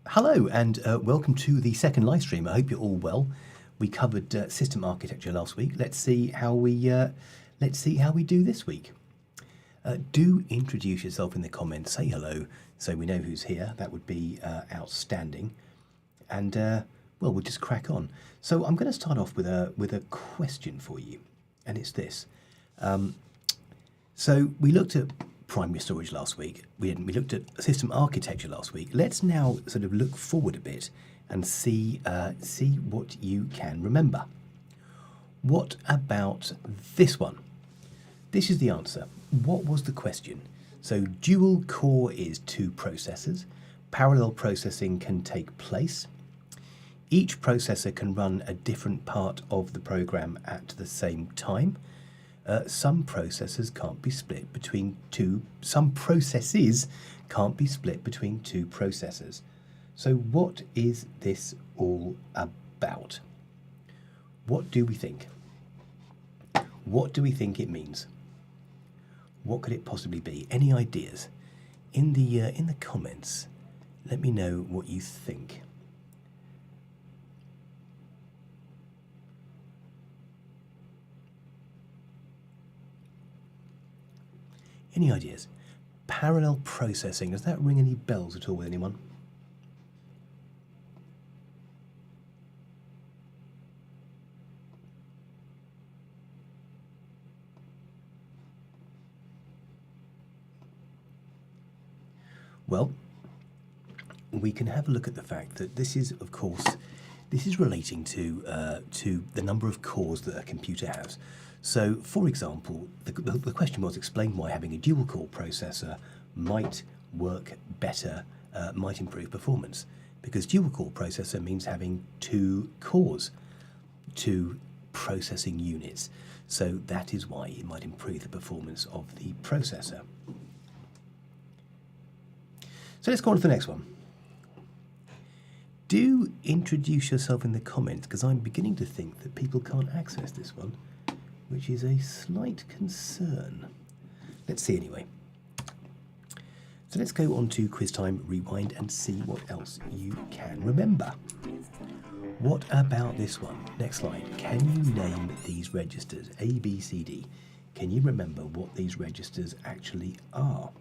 Hello and welcome to the second live stream. I hope you're all well. We covered system architecture last week. Let's see how we do this week. Do introduce yourself in the comments. Say hello, so we know who's here. That would be outstanding. And well, we'll just crack on. So I'm going to start off with a question for you, and it's this. So we looked at primary storage last week. We looked at system architecture last week. Let's now sort of look forward a bit and see what you can remember. What about this one? This is the answer. What was the question? So dual core is 2 processors. Parallel processing can take place. Each processor can run a different part of the program at the same time. Some processes can't be split between two. Some processes can't be split between 2 processors. So what is this all about? What do we think? What do we think it means? What could it possibly be? Any ideas? In the comments, let me know what you think. Any ideas? Parallel processing, does that ring any bells at all with anyone? Well, we can have a look at the fact that this is, of course, this is relating to the number of cores that a computer has. So, for example, the question was explain why having a dual-core processor might work better, might improve performance. Because dual-core processor means having 2 cores, 2 processing units. So that is why it might improve the performance of the processor. So let's go on to the next one. Do introduce yourself in the comments, because I'm beginning to think that people can't access this one, which is a slight concern. Let's see anyway. So let's go on to quiz time, rewind, and see what else you can remember. What about this one? Next slide. Can you name these registers? A, B, C, D. Can you remember what these registers actually are?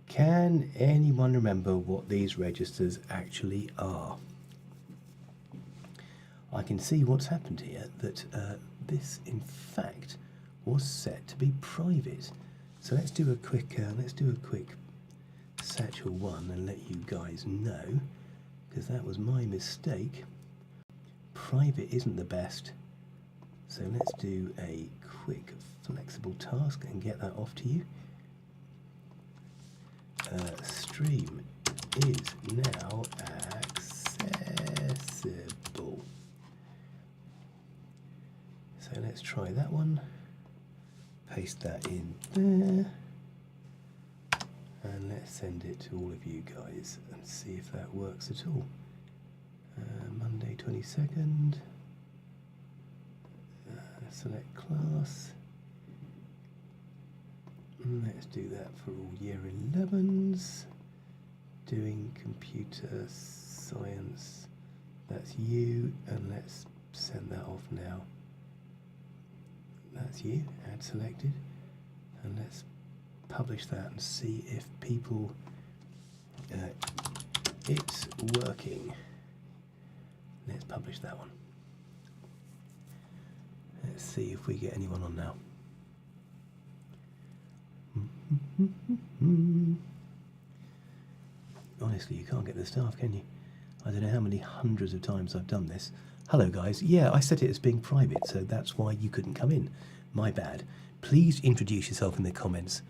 Can anyone remember what these registers actually are? I can see what's happened here, that this in fact was set to be private. So let's do a quick satchel 1 and let you guys know, because that was my mistake. Private isn't the best. So let's do a quick flexible task and get that off to you. Stream is now accessible. So let's try that one. Paste that in there. And let's send it to all of you guys and see if that works at all. Monday 22nd. Select class. Let's do that for all year 11s. Doing computer science, that's you, and let's send that off now. That's you, add selected, and let's publish that and see if people, it's working. Let's publish that one. Let's see if we get anyone on now. Honestly, you can't get the staff, can you? I don't know how many hundreds of times I've done this. Hello guys, yeah, I set it as being private, so that's why you couldn't come in. My bad. Please introduce yourself in the comments.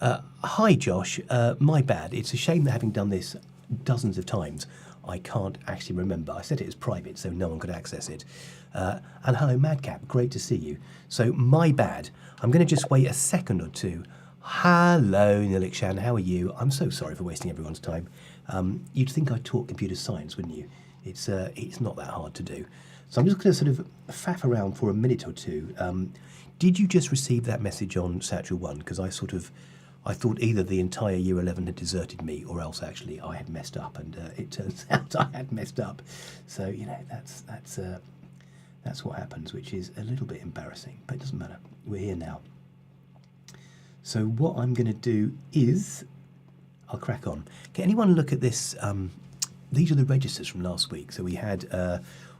Hi Josh, my bad. It's a shame that having done this dozens of times, I can't actually remember. I set it as private so no one could access it. And hello, Madcap, great to see you. So my bad. I'm going to just wait a second or two. Hello, Nilikshan, how are you? I'm so sorry for wasting everyone's time. You'd think I taught computer science, wouldn't you? It's not that hard to do. So I'm just going to sort of faff around for a minute or two. Did you just receive that message on Satchel 1? Because I thought either the entire Year 11 had deserted me or else actually I had messed up, and it turns out I had messed up. So, you know, that's what happens, which is a little bit embarrassing, but it doesn't matter. We're here now. So what I'm going to do is, I'll crack on. Can anyone look at this? These are the registers from last week. So we had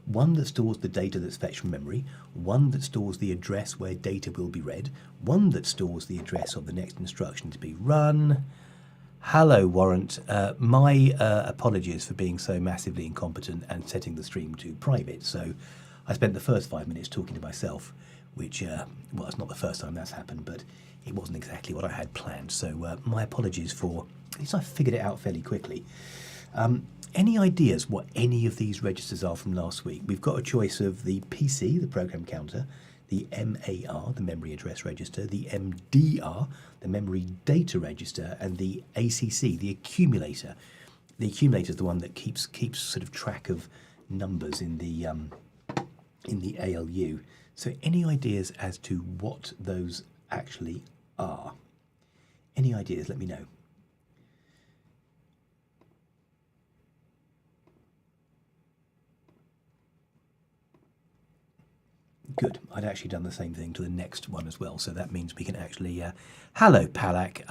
one that stores the data that's fetched from memory, one that stores the address where data will be read, one that stores the address of the next instruction to be run. Hello, Warrant. My apologies for being so massively incompetent and setting the stream to private. So I spent the first 5 minutes talking to myself, which, well, it's not the first time that's happened, but it wasn't exactly what I had planned. So my apologies for, at least I figured it out fairly quickly. Any ideas what any of these registers are from last week? We've got a choice of the PC, the program counter, the MAR, the memory address register, the MDR, the memory data register, and the ACC, the accumulator. The accumulator is the one that keeps sort of track of numbers in the ALU. So any ideas as to what those actually are? Any ideas? Let me know. Good. I'd actually done the same thing to the next one as well, so that means we can actually... Hello, Palak.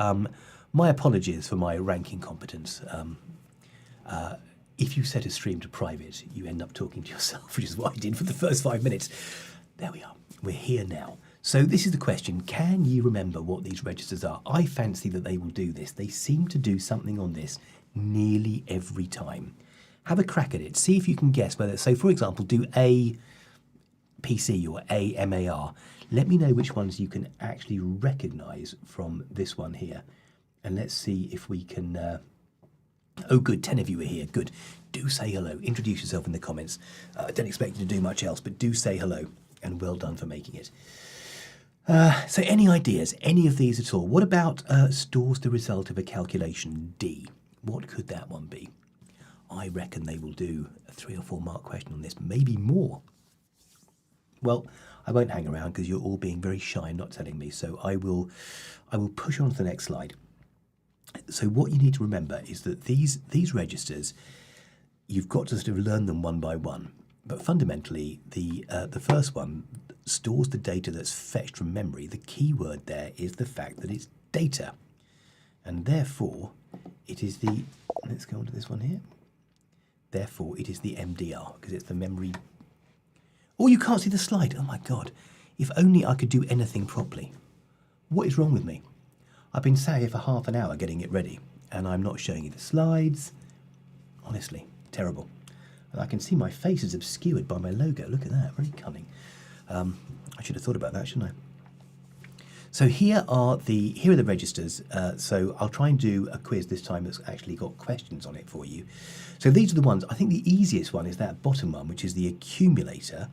My apologies for my ranking competence. If you set a stream to private, you end up talking to yourself, which is what I did for the first 5 minutes. There we are. We're here now. So this is the question. Can you remember what these registers are? I fancy that they will do this. They seem to do something on this nearly every time. Have a crack at it. See if you can guess whether... So, for example, do a PC or a MAR. Let me know which ones you can actually recognise from this one here. And let's see if we can... Oh, good. 10 of you are here. Good. Do say hello. Introduce yourself in the comments. I don't expect you to do much else, but do say hello. And well done for making it. So any ideas? Any of these at all? What about stores the result of a calculation? D. What could that one be? I reckon they will do a 3 or 4 mark question on this. Maybe more. Well, I won't hang around because you're all being very shy and not telling me. So I will push on to the next slide. So what you need to remember is that these registers, you've got to sort of learn them one by one. But fundamentally, the first one stores the data that's fetched from memory. The key word there is the fact that it's data. And therefore, it is the... Let's go on to this one here. Therefore, it is the MDR, because it's the memory... Oh, you can't see the slide. Oh, my God. If only I could do anything properly. What is wrong with me? I've been sat here for half an hour getting it ready, and I'm not showing you the slides. Honestly, terrible. And I can see my face is obscured by my logo. Look at that, very cunning. I should have thought about that, shouldn't I? So here are the registers. So I'll try and do a quiz this time that's actually got questions on it for you. So these are the ones. I think the easiest one is that bottom one, which is the accumulator,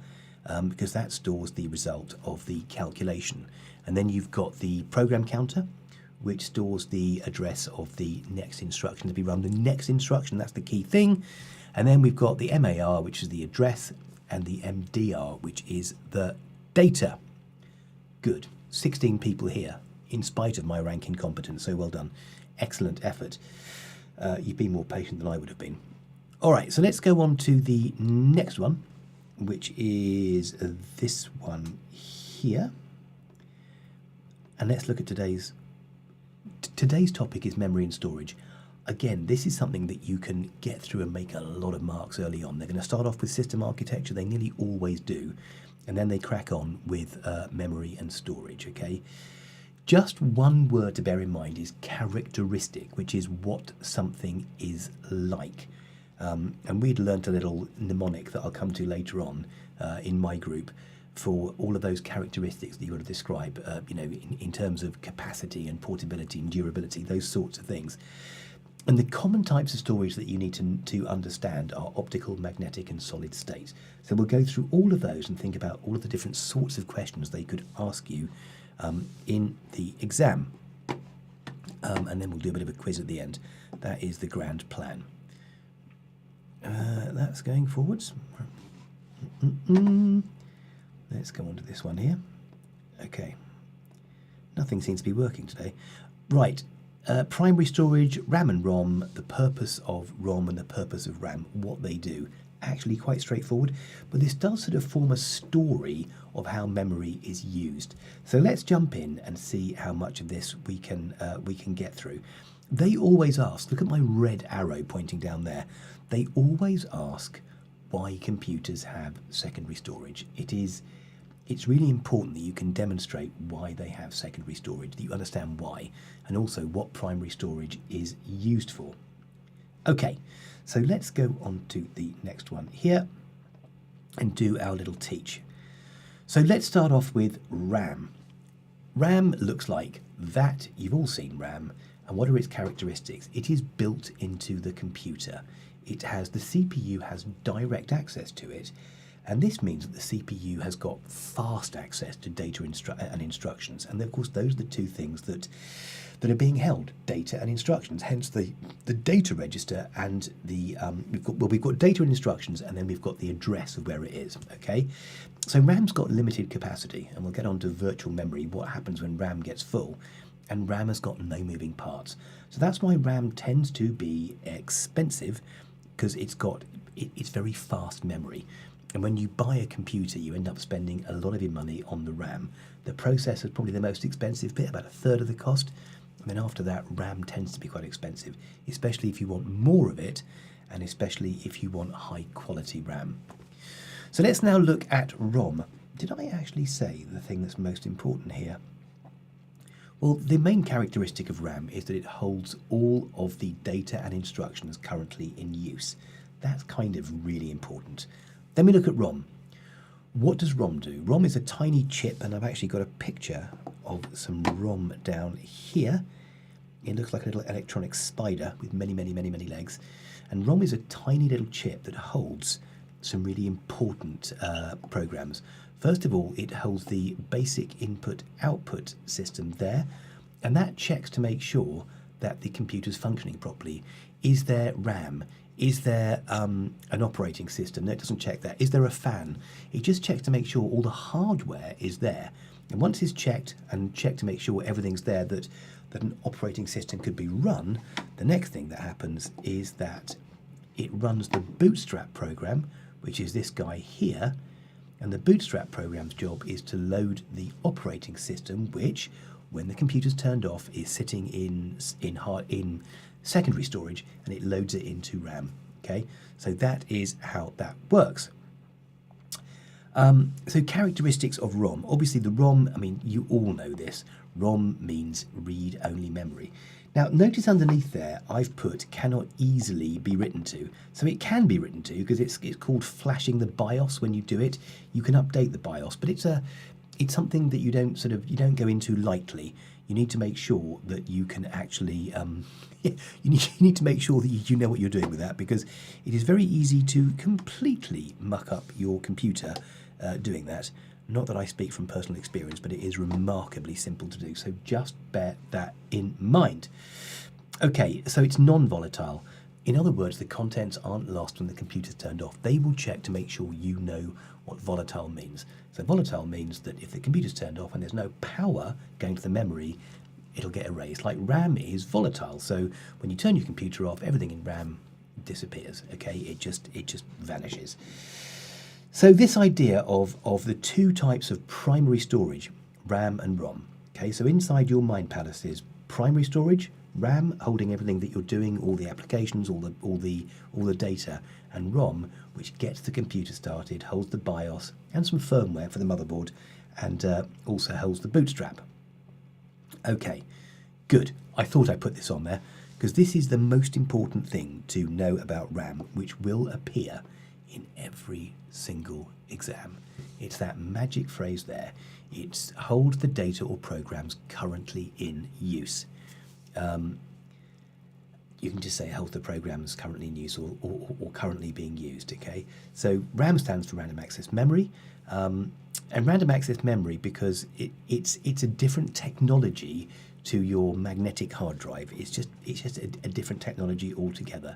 because that stores the result of the calculation. And then you've got the program counter, which stores the address of the next instruction to be run. The next instruction, that's the key thing. And then we've got the MAR, which is the address, and the MDR, which is the data. Good. 16 people here, in spite of my ranking competence, so well done. Excellent effort. You've been more patient than I would have been. All right, so let's go on to the next one, which is this one here. And let's look at today's topic is memory and storage. Again, this is something that you can get through and make a lot of marks early on. They're going to start off with system architecture. They nearly always do. And then they crack on with memory and storage, okay? Just one word to bear in mind is characteristic, which is what something is like. And we'd learnt a little mnemonic that I'll come to later on in my group for all of those characteristics that you've got to describe, you know, in terms of capacity and portability and durability, those sorts of things. And the common types of storage that you need to understand are optical, magnetic, and solid state. So we'll go through all of those and think about all of the different sorts of questions they could ask you in the exam. And then we'll do a bit of a quiz at the end. That is the grand plan. That's going forwards. Let's go on to this one here. Okay. Nothing seems to be working today. Right. Primary storage, RAM and ROM, the purpose of ROM and the purpose of RAM, what they do. Actually quite straightforward, but this does sort of form a story of how memory is used. So let's jump in and see how much of this we can get through. They always ask, look at my red arrow pointing down there, they always ask why computers have secondary storage. It's really important that you can demonstrate why they have secondary storage, that you understand why, and also what primary storage is used for. Okay, so let's go on to the next one here and do our little teach. So let's start off with RAM. RAM looks like that. You've all seen RAM. And what are its characteristics? It is built into the computer. It has, the CPU has direct access to it. And this means that the CPU has got fast access to data and instructions. And of course, those are the two things that are being held, data and instructions. Hence the data register and the, we've got data and instructions, and then we've got the address of where it is, okay? So RAM's got limited capacity, and we'll get on to virtual memory, what happens when RAM gets full. And RAM has got no moving parts. So that's why RAM tends to be expensive, because it's very fast memory. And when you buy a computer, you end up spending a lot of your money on the RAM. The processor is probably the most expensive bit, about a third of the cost. And then after that, RAM tends to be quite expensive, especially if you want more of it, and especially if you want high quality RAM. So let's now look at ROM. Did I actually say the thing that's most important here? Well, the main characteristic of RAM is that it holds all of the data and instructions currently in use. That's kind of really important. Then we look at ROM. What does ROM do? ROM is a tiny chip, and I've actually got a picture of some ROM down here. It looks like a little electronic spider with many, many, many, many legs. And ROM is a tiny little chip that holds some really important programs. First of all, it holds the basic input-output system there, and that checks to make sure that the computer's functioning properly. Is there RAM? Is there an operating system? No, it doesn't check that. Is there a fan? It just checks to make sure all the hardware is there. And once it's checked to make sure everything's there, that an operating system could be run, the next thing that happens is that it runs the bootstrap program, which is this guy here. And the bootstrap program's job is to load the operating system, which, when the computer's turned off, is sitting in secondary storage, and it loads it into RAM. Okay, so that is how that works. So characteristics of ROM. Obviously the ROM, I mean, you all know this. ROM means read-only memory. Now notice underneath there I've put cannot easily be written to. So it can be written to because it's called flashing the BIOS when you do it. You can update the BIOS, but it's something that you don't go into lightly. You need to make sure that you can actually you need to make sure that you know what you're doing with that, because it is very easy to completely muck up your computer doing that. Not that I speak from personal experience, but it is remarkably simple to do. So just bear that in mind. Okay, so it's non-volatile. In other words, the contents aren't lost when the computer's turned off. They will check to make sure you know what volatile means. So volatile means that if the computer's turned off and there's no power going to the memory, it'll get erased. Like RAM is volatile. So when you turn your computer off, everything in RAM disappears. Okay, it just vanishes. So this idea of the two types of primary storage, RAM and ROM. Okay, so inside your mind palace is primary storage, RAM holding everything that you're doing, all the applications, all the data, and ROM, which gets the computer started, holds the BIOS and some firmware for the motherboard, and also holds the bootstrap. Okay, good. I thought I put this on there because this is the most important thing to know about RAM, which will appear in every single exam. It's that magic phrase there. It's hold the data or programs currently in use. you can just say a health of programs currently in use or currently being used, okay? So RAM stands for random access memory, and random access memory because it's a different technology to your magnetic hard drive. It's just a different technology altogether.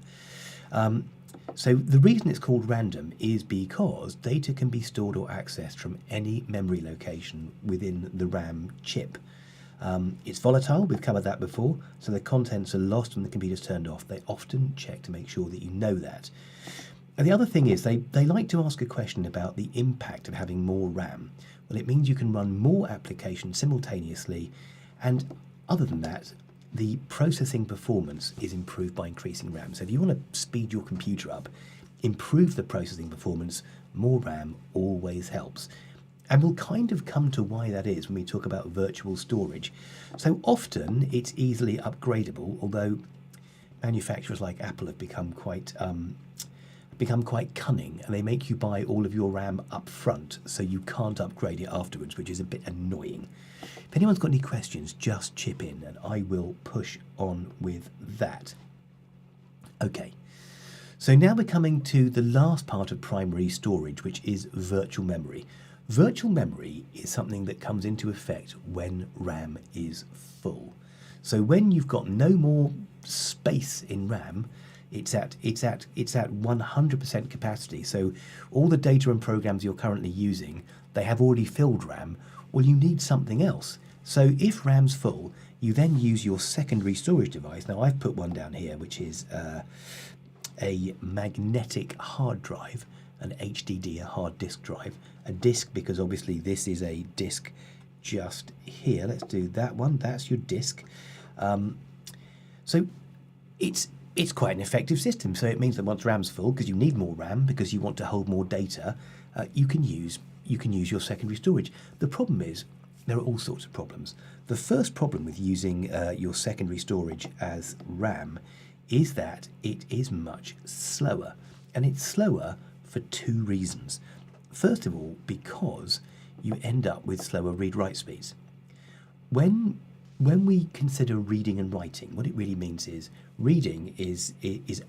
So the reason it's called random is because data can be stored or accessed from any memory location within the RAM chip. It's volatile, we've covered that before, so the contents are lost when the computer's turned off. They often check to make sure that you know that. And the other thing is they like to ask a question about the impact of having more RAM. Well, it means you can run more applications simultaneously, and other than that, the processing performance is improved by increasing RAM. So if you want to speed your computer up, improve the processing performance, more RAM always helps. And we'll kind of come to why that is when we talk about virtual storage. So often it's easily upgradable, although manufacturers like Apple have become quite cunning, and they make you buy all of your RAM up front so you can't upgrade it afterwards, which is a bit annoying. If anyone's got any questions, just chip in and I will push on with that. Okay, so now we're coming to the last part of primary storage, which is virtual memory. Virtual memory is something that comes into effect when RAM is full. So when you've got no more space in RAM, it's at 100% capacity. So all the data and programs you're currently using, they have already filled RAM. Well, you need something else. So if RAM's full, you then use your secondary storage device. Now I've put one down here, which is a magnetic hard drive, an HDD, a hard disk drive, a disk because obviously this is a disk just here. Let's do that one. That's your disk. So it's quite an effective system. So it means that once RAM's full, because you need more RAM because you want to hold more data, you can use your secondary storage. The problem is there are all sorts of problems. The first problem with using your secondary storage as RAM is that it is much slower, and it's slower for two reasons. First of all, because you end up with slower read-write speeds. When we consider reading and writing, what it really means is reading is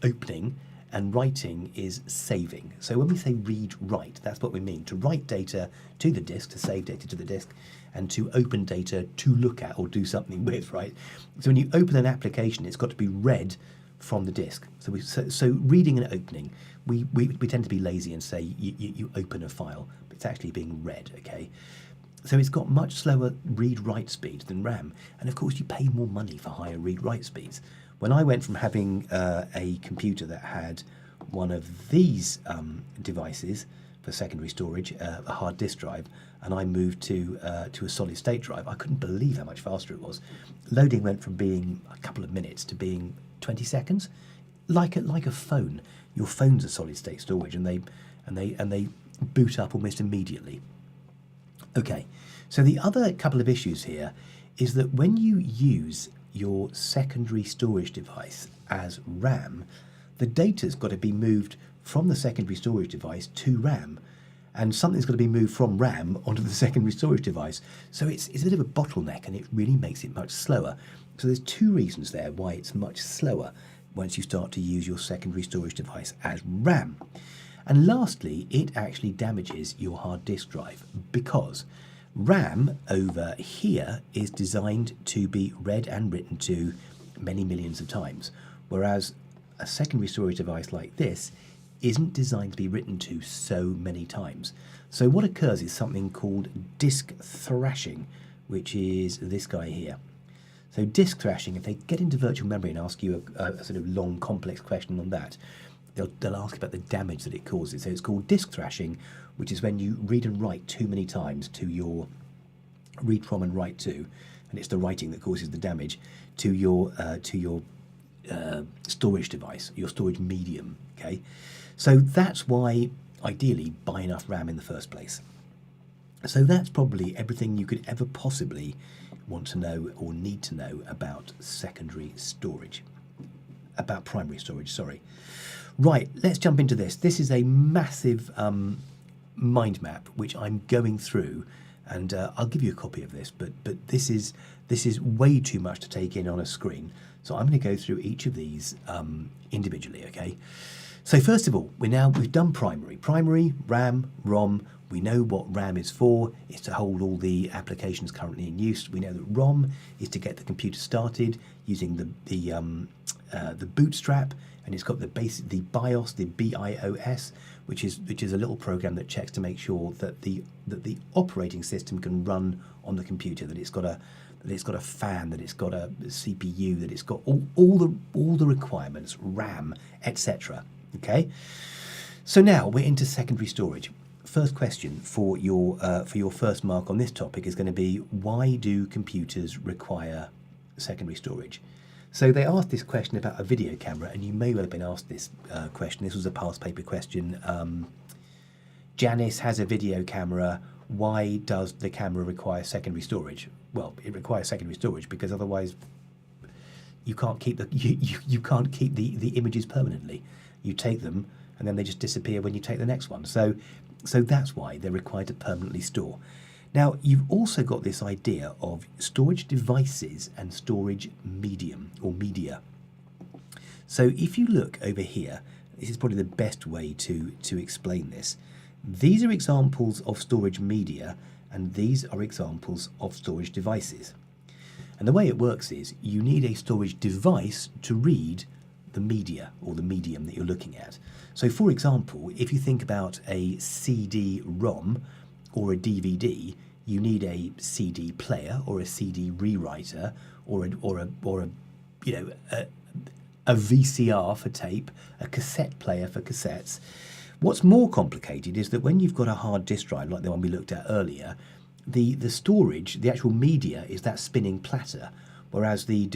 opening and writing is saving. So when we say read-write, that's what we mean. To write data to the disk, to save data to the disk, and to open data to look at or do something with, right? So when you open an application, it's got to be read from the disk. So reading and opening, we tend to be lazy and say you open a file, but it's actually being read, okay? So it's got much slower read-write speeds than RAM. And of course, you pay more money for higher read-write speeds. When I went from having a computer that had one of these devices for secondary storage, a hard disk drive, and I moved to a solid-state drive, I couldn't believe how much faster it was. Loading went from being a couple of minutes to being 20 seconds, like a phone. Your phone's a solid-state storage, and they boot up almost immediately. Okay, so the other couple of issues here is that when you use your secondary storage device as RAM, the data's got to be moved from the secondary storage device to RAM, and something's got to be moved from RAM onto the secondary storage device. So it's a bit of a bottleneck, and it really makes it much slower. So there's two reasons there why it's much slower once you start to use your secondary storage device as RAM. And lastly, it actually damages your hard disk drive because RAM over here is designed to be read and written to many millions of times, whereas a secondary storage device like this isn't designed to be written to so many times. So what occurs is something called disk thrashing, which is this guy here. So disk thrashing, if they get into virtual memory and ask you a sort of long, complex question on that, they'll ask about the damage that it causes. So it's called disk thrashing, which is when you read and write too many times to your read from and write to, and it's the writing that causes the damage to your storage device, your storage medium. Okay, so that's why ideally buy enough RAM in the first place. So that's probably everything you could ever possibly want to know or need to know about secondary storage, about primary storage, sorry. Right, let's jump into this. This is a massive mind map which I'm going through and I'll give you a copy of this, but this is way too much to take in on a screen. So I'm going to go through each of these individually, okay? So first of all, we've done primary, RAM, ROM. We know what RAM is for. It's to hold all the applications currently in use. We know that ROM is to get the computer started using the bootstrap, and it's got the BIOS, the BIOS, which is a little program that checks to make sure that the operating system can run on the computer, that it's got a fan, that it's got a CPU, that it's got all the requirements, RAM, etc. Okay, so now we're into secondary storage. First question for your first mark on this topic is going to be, why do computers require secondary storage? So they asked this question about a video camera, and you may well have been asked this question. This was a past paper question. Janice has a video camera. Why does the camera require secondary storage? Well, it requires secondary storage because otherwise you can't keep you can't keep the images permanently. You take them and then they just disappear when you take the next one. So that's why they're required to permanently store. Now, you've also got this idea of storage devices and storage medium or media. So if you look over here, this is probably the best way to explain this. These are examples of storage media, and these are examples of storage devices. And the way it works is you need a storage device to read the media or the medium that you're looking at. So for example, if you think about a CD-ROM or a DVD, you need a CD player or a CD rewriter or a VCR for tape, a cassette player for cassettes. What's more complicated is that when you've got a hard disk drive like the one we looked at earlier, the storage, the actual media, is that spinning platter, whereas the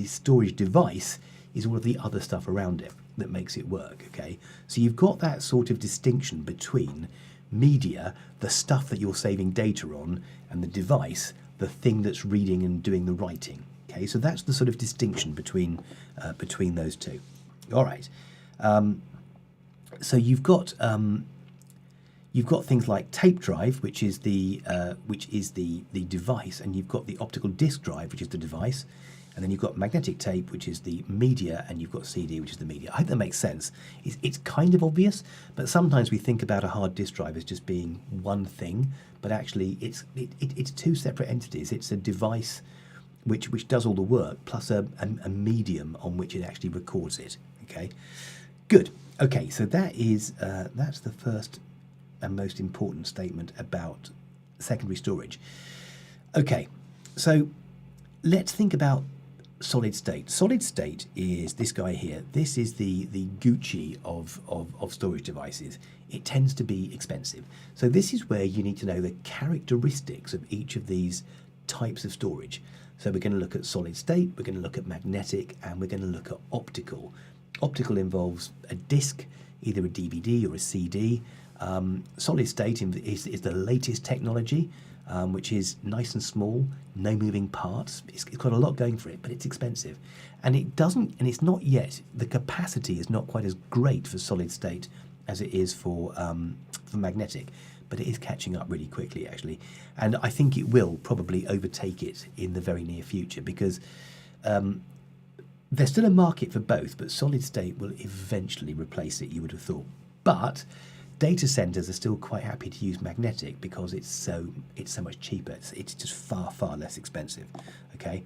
storage device is all of the other stuff around it that makes it work. Okay, so you've got that sort of distinction between media, the stuff that you're saving data on, and the device, the thing that's reading and doing the writing. Okay, so that's the sort of distinction between those two. All right. So you've got things like tape drive, which is the device, and you've got the optical disk drive, which is the device, and then you've got magnetic tape, which is the media, and you've got CD, which is the media. I hope that makes sense. It's kind of obvious, but sometimes we think about a hard disk drive as just being one thing, but actually it's two separate entities. It's a device which does all the work, plus a medium on which it actually records it. Okay, good. Okay, so that's the first and most important statement about secondary storage. Okay, so let's think about solid state. Solid state is this guy here. This is the Gucci of storage devices. It tends to be expensive. So this is where you need to know the characteristics of each of these types of storage. So we're going to look at solid state, we're going to look at magnetic, and we're going to look at optical. Optical involves a disc, either a DVD or a CD. Solid state is the latest technology, which is nice and small, no moving parts. It's got a lot going for it, but it's expensive, and it's not yet. The capacity is not quite as great for solid state as it is for magnetic, but it is catching up really quickly, actually, and I think it will probably overtake it in the very near future because there's still a market for both, but solid state will eventually replace it, you would have thought. But data centers are still quite happy to use magnetic because it's so much cheaper. It's just far less expensive. Okay,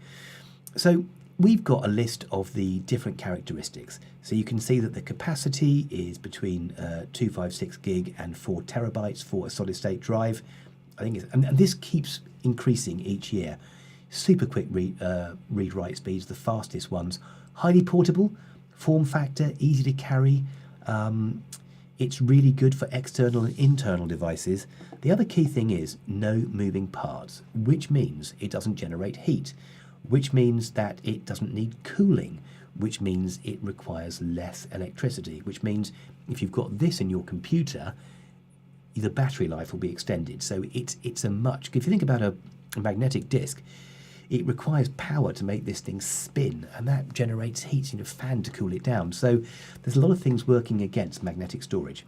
so we've got a list of the different characteristics. So you can see that the capacity is between 256 gig and 4 terabytes for a solid state drive. I think and this keeps increasing each year. Super quick read-write speeds, the fastest ones. Highly portable, form factor, easy to carry. It's really good for external and internal devices. The other key thing is no moving parts, which means it doesn't generate heat, which means that it doesn't need cooling, which means it requires less electricity, which means if you've got this in your computer, the battery life will be extended. So it's a much, if you think about a magnetic disc, it requires power to make this thing spin, and that generates heat, a fan to cool it down. So there's a lot of things working against magnetic storage.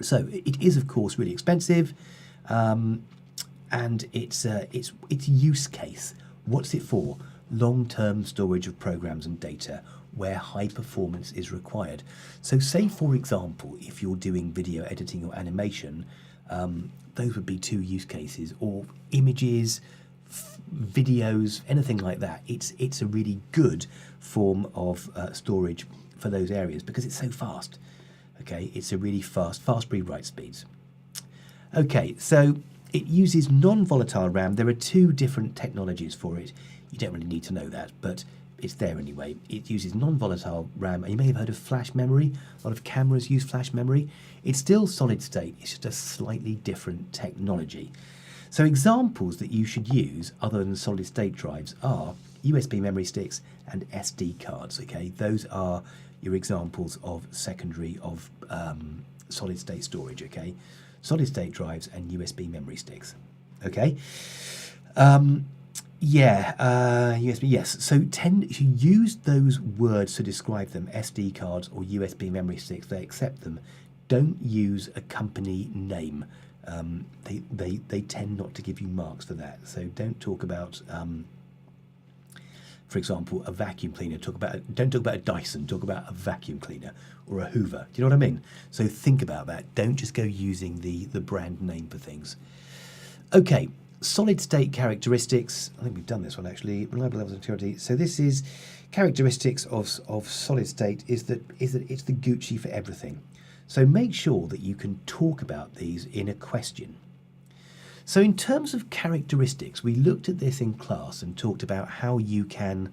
So it is, of course, really expensive. and its use case. What's it for? Long-term storage of programs and data where high performance is required. So say, for example, if you're doing video editing or animation, those would be two use cases, or images, videos, anything like that. It's a really good form of storage for those areas because it's so fast. Okay, it's a really fast read-write speeds. Okay, so it uses non-volatile RAM. There are two different technologies for it. You don't really need to know that, but it's there anyway. It uses non-volatile RAM, and you may have heard of flash memory. A lot of cameras use flash memory. It's still solid state, it's just a slightly different technology. So examples that you should use other than solid state drives are USB memory sticks and SD cards, okay? Those are your examples of secondary of solid state storage, okay? Solid state drives and USB memory sticks, okay? USB, yes. So tend to use those words to describe them, SD cards or USB memory sticks. They accept them. Don't use a company name. They tend not to give you marks for that. So don't talk about, for example, a vacuum cleaner. Don't talk about a Dyson. Talk about a vacuum cleaner or a Hoover. Do you know what I mean? So think about that. Don't just go using the brand name for things. Okay. Solid state characteristics. I think we've done this one actually. Reliable levels of security. So this is characteristics of solid state is that it's the Gucci for everything. So make sure that you can talk about these in a question. So in terms of characteristics, we looked at this in class and talked about how you can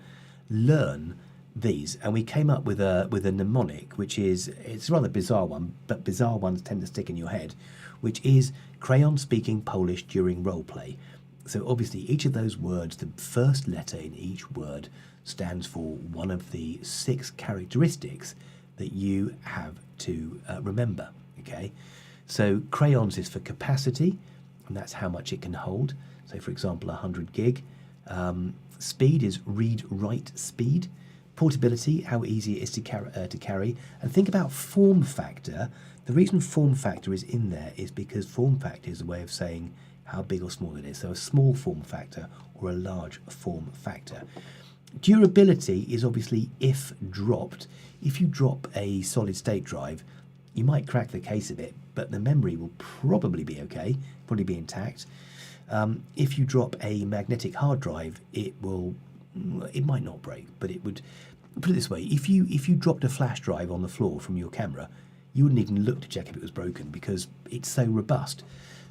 learn these, and we came up with a mnemonic, which is, it's a rather bizarre one, but bizarre ones tend to stick in your head, which is crayon speaking Polish during role play. So obviously each of those words, the first letter in each word stands for one of the 6 characteristics that you have to remember, okay? So crayons is for capacity, and that's how much it can hold. So for example, 100 gig. Speed is read-write speed. Portability, how easy it is to carry. And think about form factor. The reason form factor is in there is because form factor is a way of saying how big or small it is. So a small form factor or a large form factor. Durability is obviously if dropped. If you drop a solid state drive, you might crack the case of it, but the memory will probably be okay, probably be intact. If you drop a magnetic hard drive, it might not break, but it would. Put it this way: if you dropped a flash drive on the floor from your camera, you wouldn't even look to check if it was broken because it's so robust.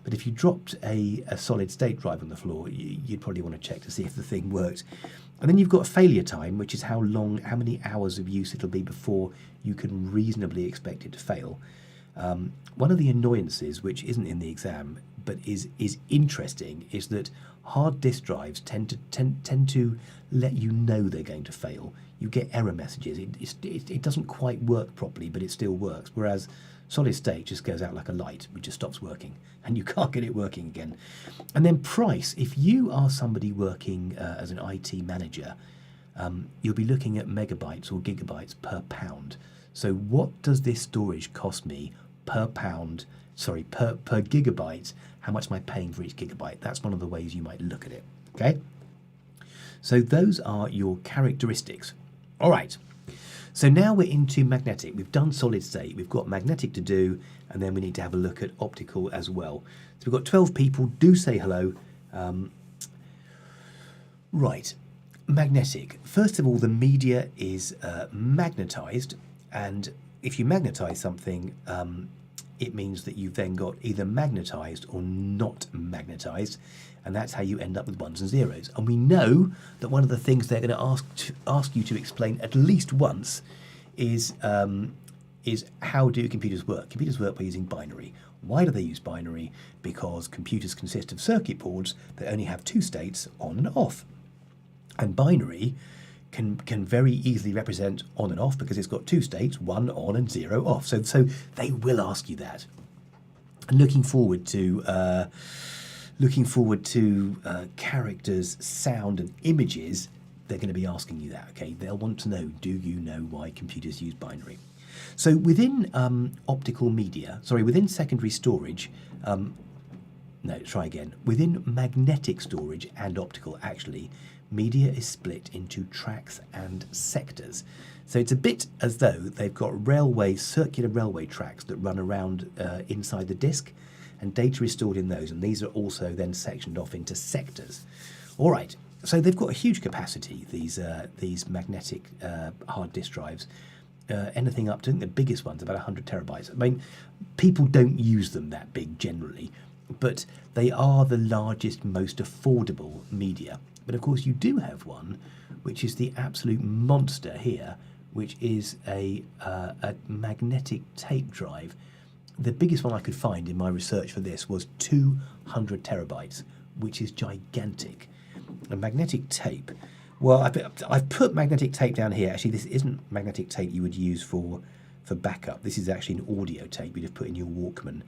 But if you dropped a solid state drive on the floor, you'd probably want to check to see if the thing worked. And then you've got failure time, which is how many hours of use it'll be before you can reasonably expect it to fail. One of the annoyances, which isn't in the exam but is interesting, is that hard disk drives tend to let you know they're going to fail. You get error messages. It doesn't quite work properly, but it still works. Whereas solid state just goes out like a light. It just stops working, and you can't get it working again. And then price. If you are somebody working as an IT manager, you'll be looking at megabytes or gigabytes per pound. So what does this storage cost me per pound? Sorry, per gigabyte. How much am I paying for each gigabyte? That's one of the ways you might look at it. Okay. So those are your characteristics. All right. So now we're into magnetic. We've done solid state. We've got magnetic to do, and then we need to have a look at optical as well. So we've got 12 people. Do say hello. Right. Magnetic. First of all, the media is magnetized, and if you magnetize something, it means that you've then got either magnetized or not magnetized, and that's how you end up with ones and zeros. And we know that one of the things they're going to ask you to explain at least once is how do computers work? Computers work by using binary. Why do they use binary? Because computers consist of circuit boards that only have 2 states, on and off. And binary can very easily represent on and off because it's got 2 states, 1 on and 0 off. So they will ask you that. And looking forward to characters, sound, and images, they're going to be asking you that. Okay, they'll want to know: do you know why computers use binary? So within optical media, within secondary storage, No, try again. Within magnetic storage and optical, actually, media is split into tracks and sectors. So it's a bit as though they've got circular railway tracks that run around inside the disk, and data is stored in those, and these are also then sectioned off into sectors. All right, so they've got a huge capacity, these magnetic hard disk drives. Anything up to, I think the biggest one's about 100 terabytes. I mean, people don't use them that big generally, but they are the largest, most affordable media. But of course you do have one, which is the absolute monster here, which is a magnetic tape drive. The biggest one I could find in my research for this was 200 terabytes, which is gigantic. A magnetic tape, well, I've put magnetic tape down here. Actually, this isn't magnetic tape you would use for backup. This is actually an audio tape you'd have put in your Walkman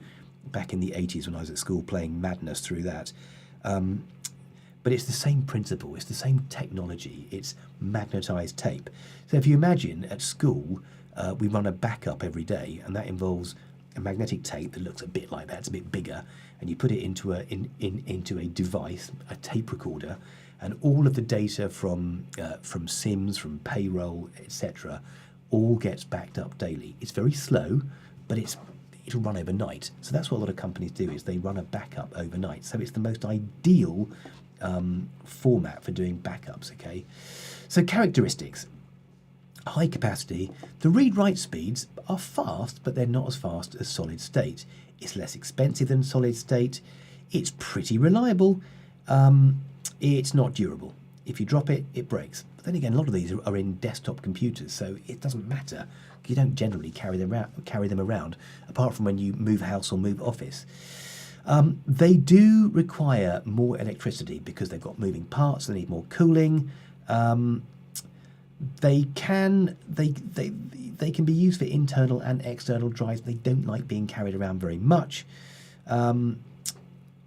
back in the 80s when I was at school playing Madness through that. But it's the same principle, it's the same technology, it's magnetized tape. So if you imagine at school, we run a backup every day, and that involves a magnetic tape that looks a bit like that, it's a bit bigger, and you put it into a device, a tape recorder, and all of the data from Sims, from payroll, etc., all gets backed up daily. It's very slow, but it'll run overnight. So that's what a lot of companies do, is they run a backup overnight. So it's the most ideal format for doing backups, okay? So characteristics. High capacity. The read-write speeds are fast, but they're not as fast as solid state. It's less expensive than solid state. It's pretty reliable. It's not durable. If you drop it, it breaks. But then again, a lot of these are in desktop computers, so it doesn't matter. You don't generally carry them around, apart from when you move house or move office. They do require more electricity because they've got moving parts. They need more cooling. They can be used for internal and external drives. They don't like being carried around very much.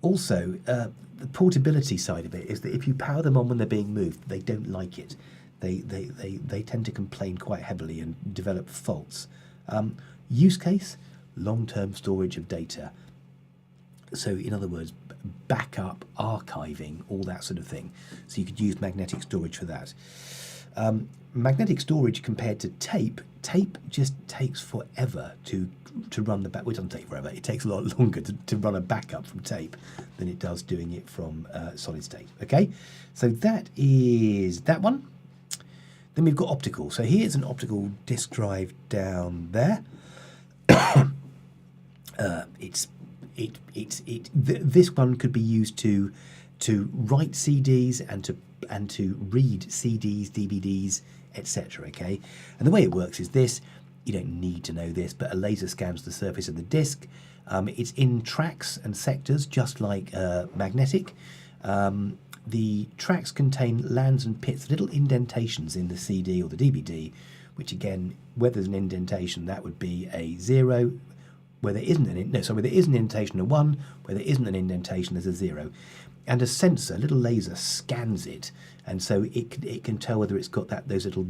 Also, the portability side of it is that if you power them on when they're being moved, they don't like it. They tend to complain quite heavily and develop faults. Use case, long-term storage of data. So in other words, backup, archiving, all that sort of thing. So you could use magnetic storage for that. Magnetic storage compared to tape just takes forever to run the back. Well, it doesn't take forever. It takes a lot longer to run a backup from tape than it does doing it from solid state. Okay, so that is that one. Then we've got optical. So here's an optical disk drive down there. This one could be used to write CDs and to read CDs, DVDs, etc. Okay, and the way it works is this. You don't need to know this, but a laser scans the surface of the disk. It's in tracks and sectors, just like magnetic. The tracks contain lands and pits, little indentations in the CD or the DVD, which again, where there's an indentation, that would be a 0. Where there isn't where there is an indentation, a 1. Where there isn't an indentation, there's a 0. And a sensor, a little laser, scans it, and so it can tell whether it's got those little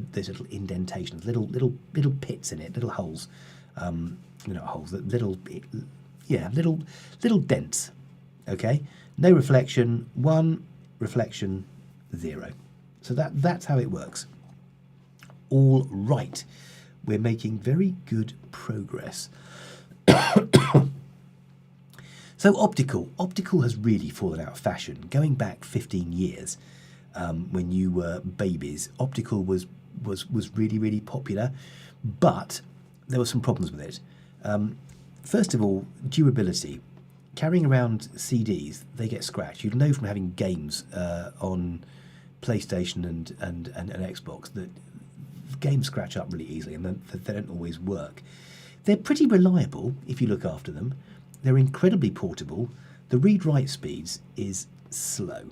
indentations, little pits in it, little holes, not holes, little dents. Okay, no reflection, 1 reflection, 0. So that's how it works. All right, we're making very good progress. So optical has really fallen out of fashion. Going back 15 years, when you were babies, optical was really, really popular, but there were some problems with it. First of all, durability. Carrying around CDs, they get scratched. You'd know from having games on PlayStation and Xbox that games scratch up really easily, and they don't always work. They're pretty reliable if you look after them. They're incredibly portable. The read-write speeds is slow.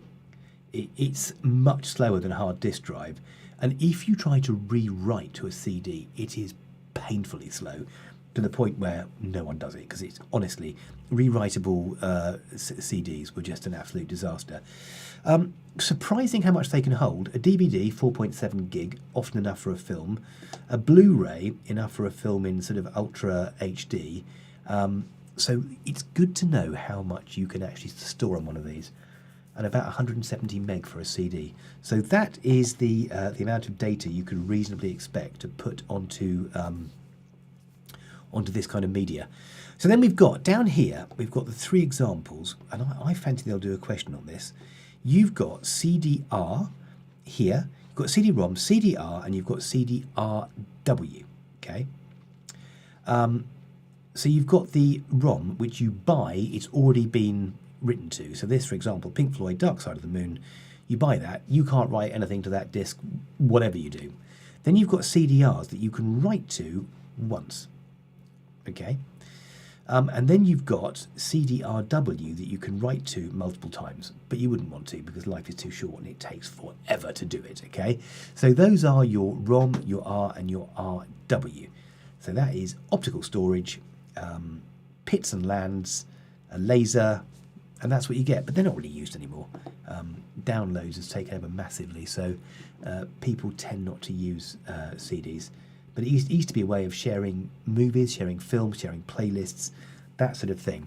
It's much slower than a hard disk drive. And if you try to rewrite to a CD, it is painfully slow to the point where no one does it, because it's honestly, rewritable CDs were just an absolute disaster. Surprising how much they can hold. A DVD, 4.7 gig, often enough for a film. A Blu-ray, enough for a film in sort of Ultra HD. So it's good to know how much you can actually store on one of these, and about 170 meg for a CD. So that is the amount of data you could reasonably expect to put onto this kind of media. So then we've got down here, we've got the three examples, and I fancy they'll do a question on this. You've got CDR here, you've got CD-ROM, CDR, and you've got CDRW. Okay. So you've got the ROM, which you buy, it's already been written to. So this, for example, Pink Floyd, Dark Side of the Moon, you buy that, you can't write anything to that disc, whatever you do. Then you've got CDRs that you can write to once. Okay. And then you've got CDRW that you can write to multiple times, but you wouldn't want to because life is too short and it takes forever to do it, okay? So those are your ROM, your R, and your RW. So that is optical storage, pits and lands, a laser, and that's what you get, but they're not really used anymore. Downloads has taken over massively, so people tend not to use CDs. But it used to be a way of sharing movies, sharing films, sharing playlists, that sort of thing.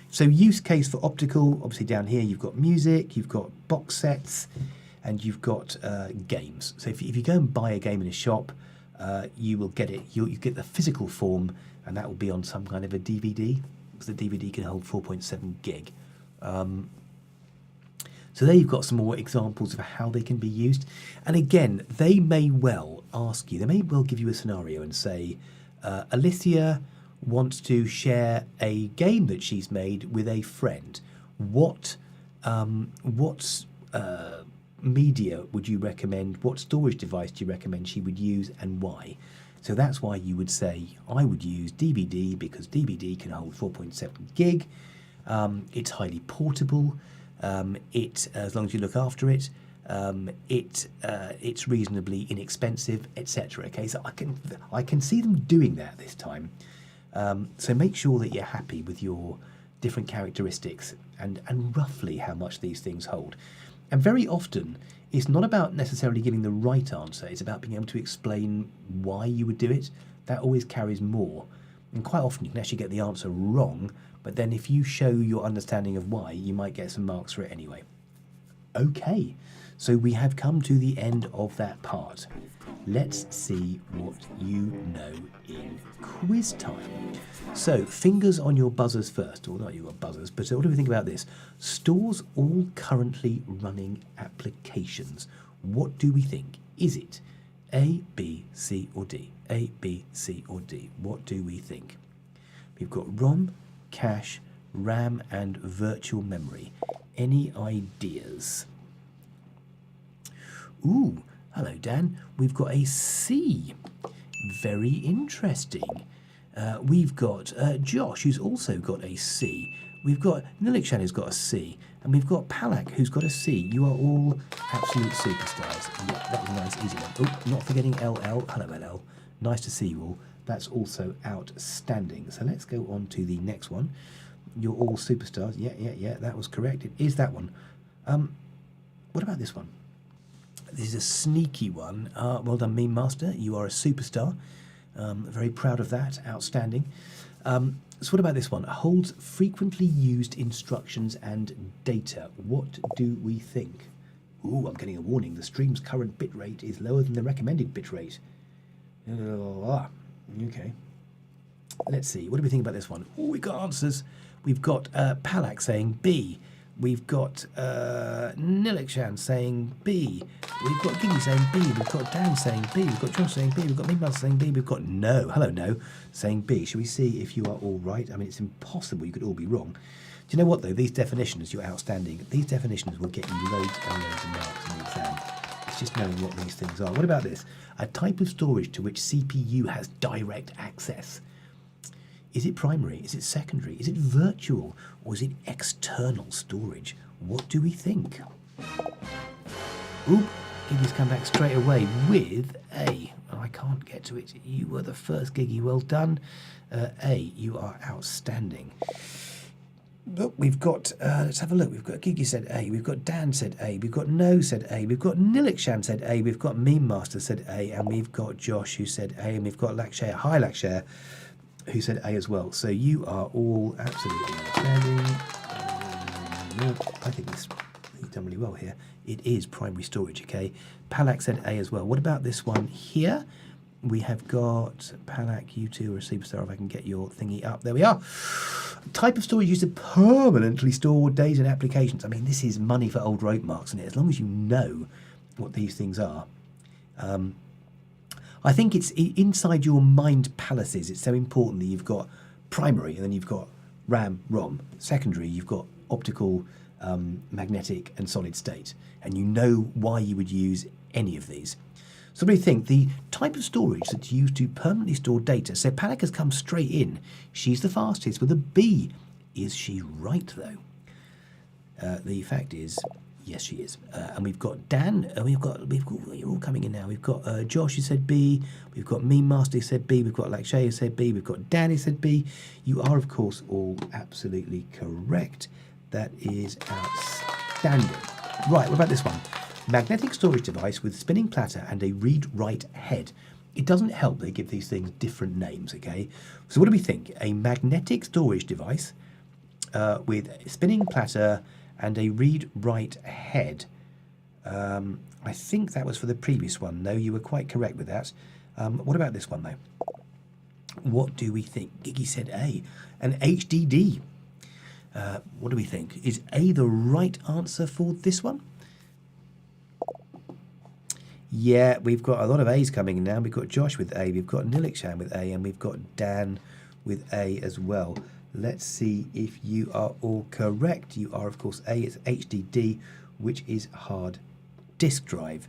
So use case for optical, obviously down here you've got music, you've got box sets, and you've got games. So if you go and buy a game in a shop, you will get it. You get the physical form, and that will be on some kind of a DVD, because the DVD can hold 4.7 gig. So there you've got some more examples of how they can be used. And again, they may well ask you, they may well give you a scenario and say, Alicia wants to share a game that she's made with a friend. What media would you recommend, what storage device do you recommend she would use and why? So that's why you would say, I would use DVD because DVD can hold 4.7 gig. It's highly portable. As long as you look after it, it's reasonably inexpensive, etc. Okay, so I can see them doing that this time. So make sure that you're happy with your different characteristics and roughly how much these things hold. And very often, it's not about necessarily giving the right answer. It's about being able to explain why you would do it. That always carries more. And quite often you can actually get the answer wrong, but then if you show your understanding of why, you might get some marks for it anyway. Okay, so we have come to the end of that part. Let's see what you know in quiz time. So, fingers on your buzzers first. Well, not your buzzers, but what do we think about this? Stores all currently running applications. What do we think? Is it A, B, C, or D? A, B, C, or D? What do we think? We've got ROM, cache, RAM, and virtual memory. Any ideas? Ooh, hello, Dan. We've got a C. Very interesting. We've got Josh, who's also got a C. We've got Nilikshan, who's got a C. And we've got Palak, who's got a C. You are all absolute superstars. Yeah, that was a nice, easy one. Oh, not forgetting LL. Hello, LL. Nice to see you all. That's also outstanding. So let's go on to the next one. You're all superstars. Yeah, that was correct. It is that one. What about this one? This is a sneaky one. Well done, Meme Master. You are a superstar. Very proud of that. Outstanding. So what about this one? Holds frequently used instructions and data. What do we think? Ooh, I'm getting a warning. The stream's current bitrate is lower than the recommended bitrate. Okay. Let's see. What do we think about this one? Oh, we got answers. We've got Palak saying B. We've got Nilikshan saying B. We've got Giggy saying B. We've got Dan saying B. We've got Josh saying B. We've got Mimaz saying B. We've got No. Hello, No. Saying B. Shall we see if you are all right? I mean, it's impossible. You could all be wrong. Do you know what, though? These definitions, you're outstanding. These definitions will get you loads and loads of marks in the exam. It's just knowing what these things are. What about this? A type of storage to which CPU has direct access. Is it primary? Is it secondary? Is it virtual? Or is it external storage? What do we think? Oop, Giggy's come back straight away with A. Oh, I can't get to it. You were the first, Giggy. Well done. A, you are outstanding. Look, we've got, let's have a look. We've got Giggy said A. We've got Dan said A. We've got No said A. We've got Nilikshan said A. We've got Meme Master said A. And we've got Josh who said A. And we've got Lakshare. Hi, Lakshare. who said A as well. So you are all absolutely outstanding. I think you've done really well here. It is primary storage, okay? Palak said A as well. What about this one here? We have got Palak, you two are a superstar. If I can get your thingy up. There we are. Type of storage used to permanently store data and applications. I mean, this is money for old rope marks, isn't it? As long as you know what these things are. I think it's inside your mind palaces. It's so important that you've got primary and then you've got RAM, ROM. Secondary, you've got optical, magnetic and solid state. And you know why you would use any of these. So what do you think? The type of storage that's used to permanently store data. So Palak has come straight in. She's the fastest with a B. Is she right, though? The fact is, yes, she is. And we've got Dan. We've got. You're all coming in now. We've got Josh who said B. We've got Meme Master who said B. We've got Lakshay who said B. We've got Dan who said B. You are, of course, all absolutely correct. That is outstanding. Right, what about this one? Magnetic storage device with spinning platter and a read-write head. It doesn't help they give these things different names, okay? So what do we think? A magnetic storage device with a spinning platter and a read-write head. I think that was for the previous one. No, you were quite correct with that. What about this one, though? What do we think? Giggy said A. An HDD. What do we think? Is A the right answer for this one? Yeah, we've got a lot of A's coming in now. We've got Josh with A, we've got Nilikshan with A, and we've got Dan with A as well. Let's see if you are all correct. You are, of course, A. It's HDD, which is hard disk drive.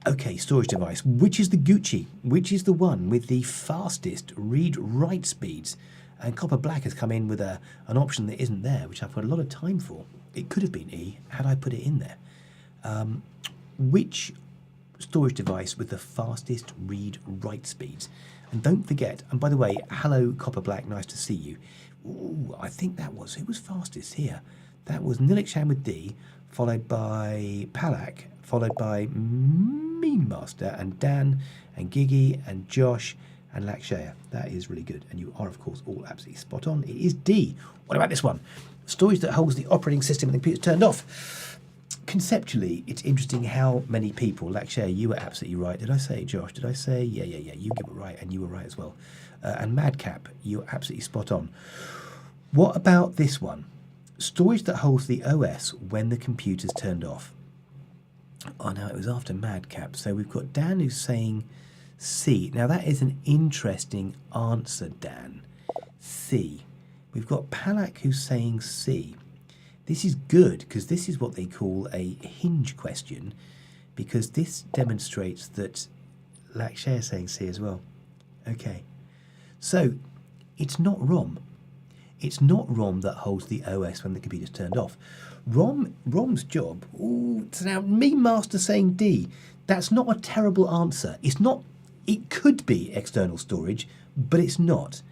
Okay, storage device. Which is the Gucci? Which is the one with the fastest read-write speeds? And Copper Black has come in with an option that isn't there, which I've put a lot of time for. It could have been E had I put it in there. Which storage device with the fastest read-write speeds? And don't forget, and by the way, hello Copper Black, nice to see you. Ooh, I think that was, who was fastest here? That was Nilikshan with D, followed by Palak, followed by Meme Master, and Dan, and Giggy, and Josh, and Lakshaya. That is really good. And you are, of course, all absolutely spot on. It is D. What about this one? Storage that holds the operating system when the computer's turned off. Conceptually, it's interesting how many people, Lakshaya, you were absolutely right. Did I say, Josh? Did I say? Yeah. You were right, and you were right as well. And Madcap, you're absolutely spot on. What about this one? Storage that holds the OS when the computer's turned off. Oh, no, it was after Madcap. So we've got Dan who's saying C. Now, that is an interesting answer, Dan. C. We've got Palak who's saying C. This is good because this is what they call a hinge question, because this demonstrates that Lakshaya is saying C as well. Okay. So it's not ROM. It's not ROM that holds the OS when the computer's turned off. ROM's job, ooh, so now Meme Master saying D. That's not a terrible answer. It's not, it could be external storage, but it's not.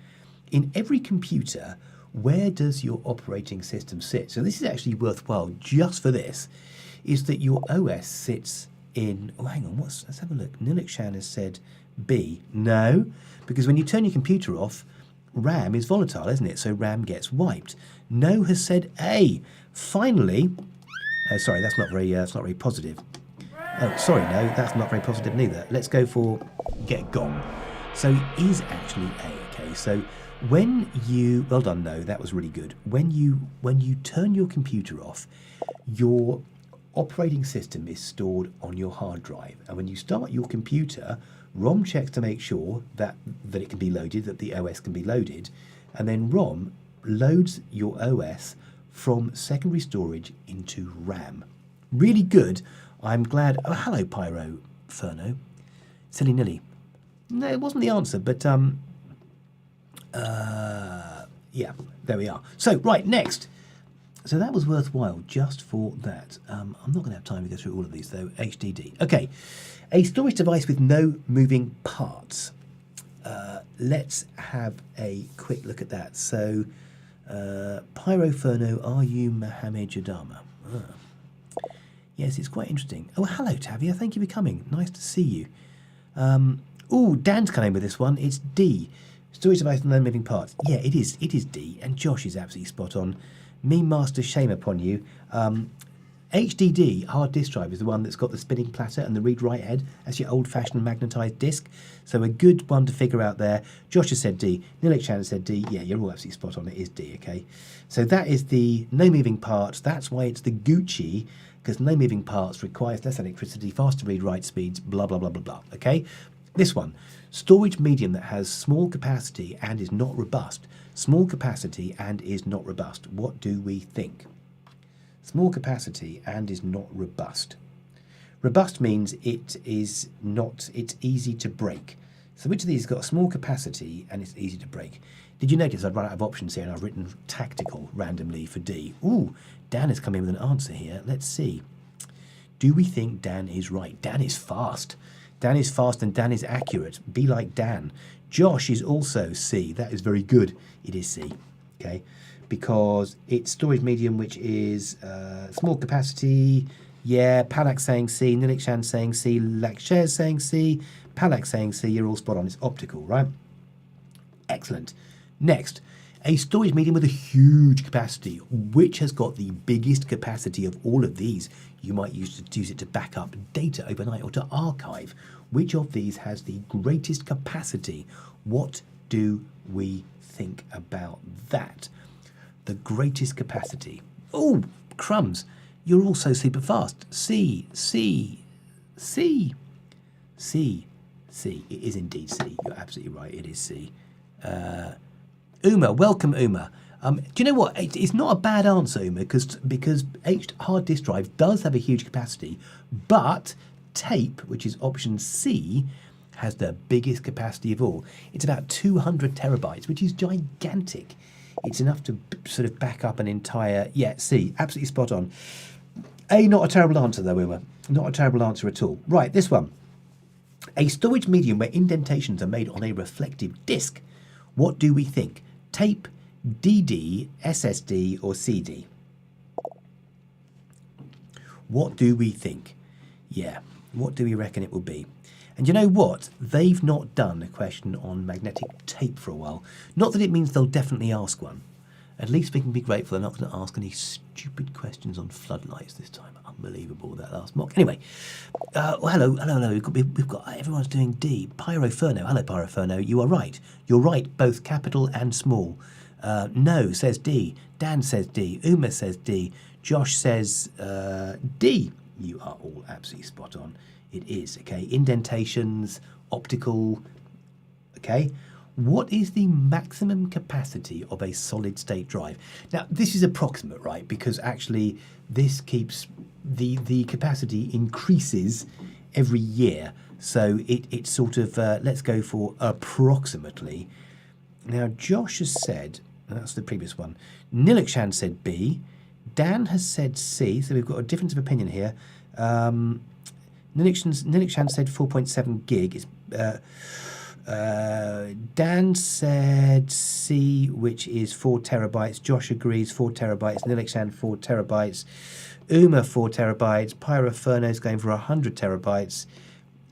In every computer, where does your operating system sit? So this is actually worthwhile just for this, is that your OS sits in, oh, hang on, let's have a look. Nilikshan has said B. No, because when you turn your computer off, RAM is volatile, isn't it? So RAM gets wiped. No has said A. Finally, oh, sorry, that's not very positive. Oh, sorry, no, that's not very positive neither. Let's go for get gone. So it is actually A, okay? So when you, well done, no, that was really good. When you turn your computer off, your operating system is stored on your hard drive. And when you start your computer, ROM checks to make sure that it can be loaded, that the OS can be loaded. And then ROM loads your OS from secondary storage into RAM. Really good. I'm glad. Oh, hello, Pyro Ferno. Silly Nilly. No, it wasn't the answer, but yeah, there we are. So, right, next. So that was worthwhile just for that. I'm not going to have time to go through all of these, though. HDD. Okay, a storage device with no moving parts. Let's have a quick look at that. So, Pyro Ferno, are you Mohammed Jadama? Yes, it's quite interesting. Oh, hello, Tavia. Thank you for coming. Nice to see you. Oh, Dan's coming with this one. It's D. Storage device with no moving parts. Yeah, it is. It is D. And Josh is absolutely spot on. Me master, shame upon you. HDD, hard disk drive, is the one that's got the spinning platter and the read-write head. That's your old-fashioned magnetised disk. So a good one to figure out there. Josh has said D. Nilik Chan said D. Yeah, you're all absolutely spot on. It is D, okay? So that is the no moving parts. That's why it's the Gucci, because no moving parts requires less electricity, faster read-write speeds, blah, blah, blah, blah, blah, okay? This one, storage medium that has small capacity and is not robust. Small capacity and is not robust. What do we think? Small capacity and is not robust. Robust means it's easy to break. So which of these has got a small capacity and it's easy to break? Did you notice I've run out of options here and I've written tactical randomly for D? Ooh, Dan has come in with an answer here. Let's see. Do we think Dan is right? Dan is fast. Dan is fast and Dan is accurate. Be like Dan. Josh is also C. That is very good. It is C. Okay. Because it's storage medium, which is small capacity. Yeah, Palak saying C, Nilik Chan saying C, Lakshare saying C, Palak saying C. You're all spot on. It's optical, right? Excellent. Next, a storage medium with a huge capacity. Which has got the biggest capacity of all of these? You might use it to back up data overnight or to archive. Which of these has the greatest capacity? What do we think about that? The greatest capacity. Oh, crumbs. You're all so super fast. C, C, C, C, C. It is indeed C. You're absolutely right. It is C. Uma, welcome, Uma. Do you know what? It's not a bad answer, Uma, because hard disk drive does have a huge capacity, but tape, which is option C, has the biggest capacity of all. It's about 200 terabytes, which is gigantic. It's enough to sort of back up an entire... Yeah, C, absolutely spot on. A, not a terrible answer, though, Uma. Not a terrible answer at all. Right, this one. A storage medium where indentations are made on a reflective disk. What do we think? Tape, DD, SSD, or CD? What do we think? Yeah, what do we reckon it will be? And you know what? They've not done a question on magnetic tape for a while. Not that it means they'll definitely ask one. At least we can be grateful they're not going to ask any stupid questions on floodlights this time. Unbelievable, that last mock. Anyway, hello. We've got everyone's doing D. Pyroferno. Hello, Pyroferno. You are right. You're right, both capital and small. No says D. Dan says D. Uma says D. Josh says D. You are all absolutely spot on. It is, okay. Indentations, optical, okay. What is the maximum capacity of a solid state drive? Now, this is approximate, right? Because actually this keeps, the capacity increases every year. So it's sort of, let's go for approximately. Now, Josh has said, that's the previous one. Nilakshan said B. Dan has said C, so we've got a difference of opinion here. Nilakshan said 4.7 gig. Dan said C, which is 4 terabytes. Josh agrees 4 terabytes. Nilakshan 4 terabytes. Uma 4 terabytes. Pyroferno's going for 100 terabytes.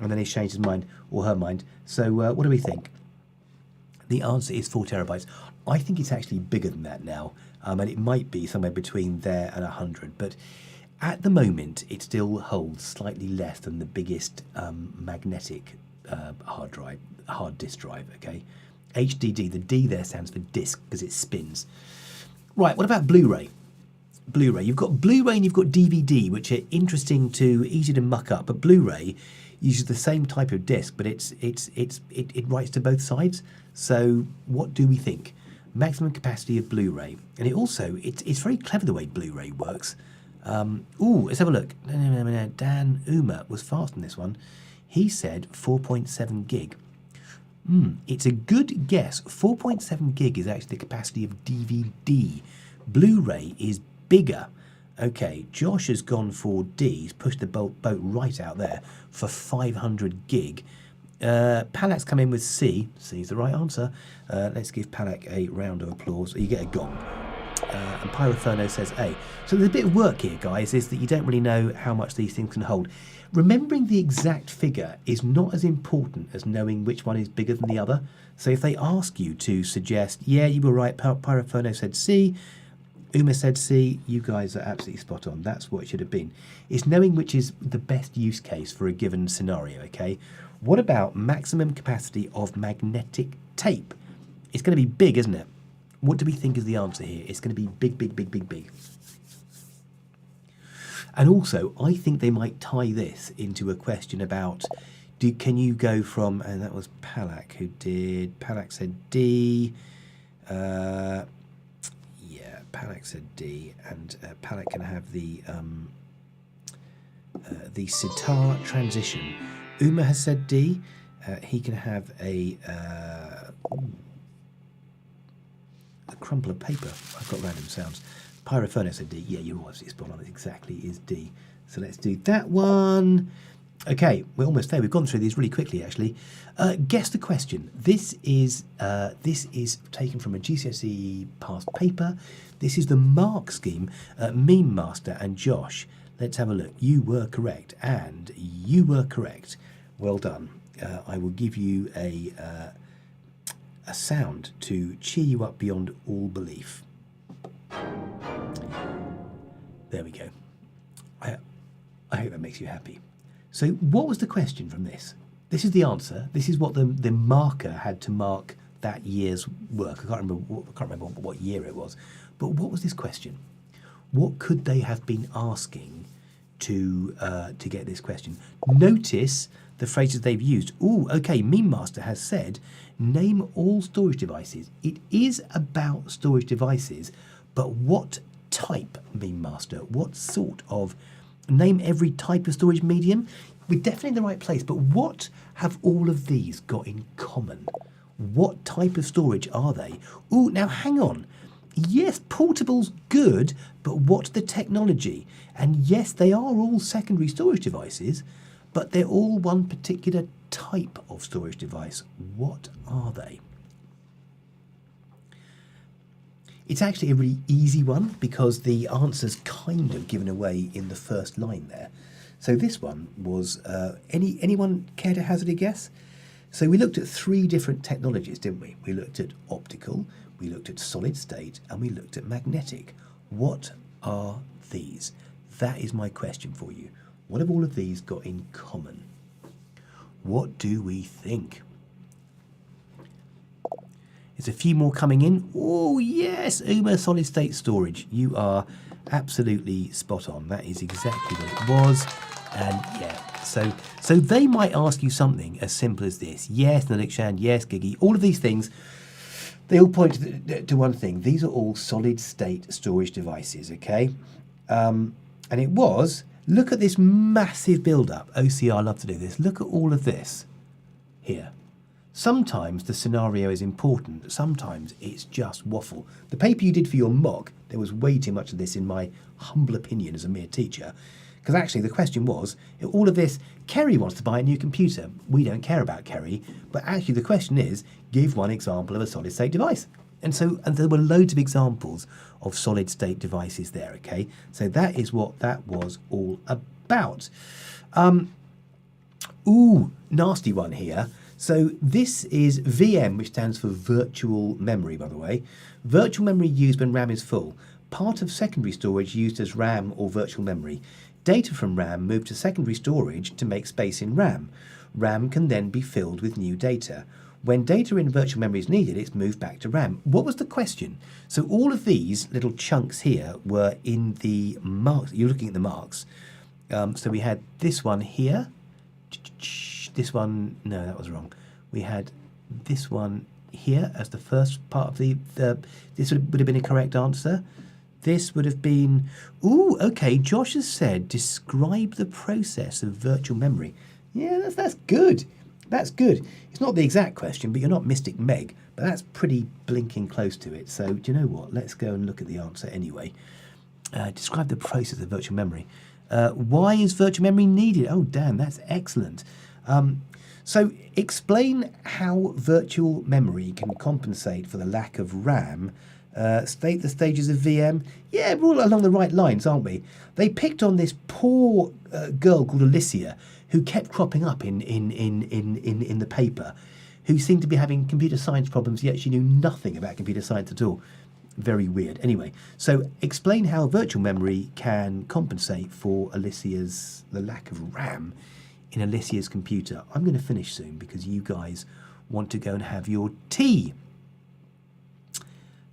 And then he's changed his mind, or her mind. So what do we think? The answer is 4 terabytes. I think it's actually bigger than that now. And it might be somewhere between there and 100. But at the moment, it still holds slightly less than the biggest magnetic hard disk drive, okay? HDD, the D there stands for disk because it spins. Right, what about Blu-ray? Blu-ray. You've got Blu-ray and you've got DVD, which are interesting to, easy to muck up, but Blu-ray uses the same type of disc, but it writes to both sides. So what do we think? Maximum capacity of Blu-ray. And it also, it's very clever the way Blu-ray works. Let's have a look. Dan Uma was fast on this one. He said 4.7 gig. It's a good guess. 4.7 gig is actually the capacity of DVD. Blu-ray is bigger. Okay, Josh has gone for D. He's pushed the boat right out there for 500 gig. Palak's come in with C. C is the right answer. Let's give Palak a round of applause. You get a gong. And Pyroferno says A. So there's a bit of work here, guys, is that you don't really know how much these things can hold. Remembering the exact figure is not as important as knowing which one is bigger than the other. So if they ask you to suggest, yeah, you were right, Pyroferno said C, Uma said C, you guys are absolutely spot on. That's what it should have been. It's knowing which is the best use case for a given scenario, okay? What about maximum capacity of magnetic tape? It's going to be big, isn't it? What do we think is the answer here? It's going to be big, big, big, big, big. And also, I think they might tie this into a question about, can you go from, and that was Palak who did, Palak said D, yeah, Palak said D, and Palak can have the sitar transition. Uma has said D, he can have a crumple of paper. I've got random sounds. Pyroferno said D. Yeah, you're obviously spot on. It exactly is D. So let's do that one. Okay, we're almost there. We've gone through these really quickly, actually. Guess the question. This is taken from a GCSE past paper. This is the mark scheme. Meme Master and Josh. Let's have a look. You were correct, and you were correct. Well done. I will give you a sound to cheer you up beyond all belief. There we go. I hope that makes you happy. So what was the question from this? This is the answer. This is what the marker had to mark that year's work. I can't remember what year it was. But what was this question? What could they have been asking to get this question? Notice the phrases they've used. Oh, okay, Meme Master has said, name all storage devices. It is about storage devices, but what type, Meme Master? What sort of, name every type of storage medium? We're definitely in the right place, but what have all of these got in common? What type of storage are they? Oh, now hang on. Yes, portable's good, but what's the technology? And yes, they are all secondary storage devices, but they're all one particular type of storage device. What are they? It's actually a really easy one because the answer's kind of given away in the first line there. So this one was, anyone care to hazard a guess? So we looked at 3 different technologies, didn't we? We looked at optical, we looked at solid state, and we looked at magnetic. What are these? That is my question for you. What have all of these got in common? What do we think? There's a few more coming in. Oh, yes, Uma solid state storage. You are absolutely spot on. That is exactly what it was. And yeah, so they might ask you something as simple as this. Yes, Nalikshan, yes, Gigi. All of these things, they all point to one thing. These are all solid state storage devices, okay? And it was, look at this massive build-up. OCR love to do this. Look at all of this here. Sometimes the scenario is important. Sometimes it's just waffle. The paper you did for your mock, there was way too much of this in my humble opinion as a mere teacher. Because actually the question was, all of this, Kerry wants to buy a new computer. We don't care about Kerry. But actually the question is, give one example of a solid state device. And there were loads of examples of solid state devices there, okay? So that is what that was all about. Ooh, nasty one here. So this is VM, which stands for virtual memory, by the way. Virtual memory used when RAM is full. Part of secondary storage used as RAM or virtual memory. Data from RAM moved to secondary storage to make space in RAM. RAM can then be filled with new data. When data in virtual memory is needed, it's moved back to RAM. What was the question? So all of these little chunks here were in the marks. You're looking at the marks. So we had this one here. This one, no, that was wrong. We had this one here as the first part of this would have been a correct answer. This would have been, ooh, okay, Josh has said, describe the process of virtual memory. Yeah, that's good. That's good. It's not the exact question, but you're not Mystic Meg, but that's pretty blinking close to it. So do you know what? Let's go and look at the answer anyway. Describe the process of virtual memory. Why is virtual memory needed? Oh, damn, that's excellent. So explain how virtual memory can compensate for the lack of RAM State the stages of VM. Yeah, we're all along the right lines, aren't we? They picked on this poor girl called Alicia, who kept cropping up in the paper, who seemed to be having computer science problems, yet she knew nothing about computer science at all. Very weird. Anyway, so explain how virtual memory can compensate for the lack of RAM in Alicia's computer. I'm going to finish soon because you guys want to go and have your tea.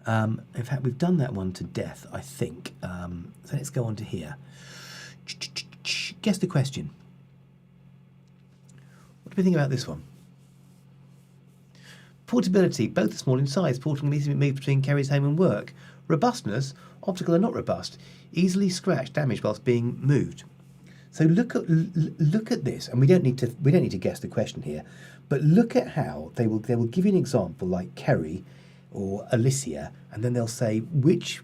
In fact, we've done that one to death, I think. So let's go on to here. Guess the question. What do we think about this one? Portability, both are small in size. Portable can easily be moved between carriers, home and work. Robustness, optical are not robust. Easily scratched, damaged whilst being moved. So look at this, and we don't need to guess the question here, but look at how they will give you an example like Kerry or Alicia, and then they'll say which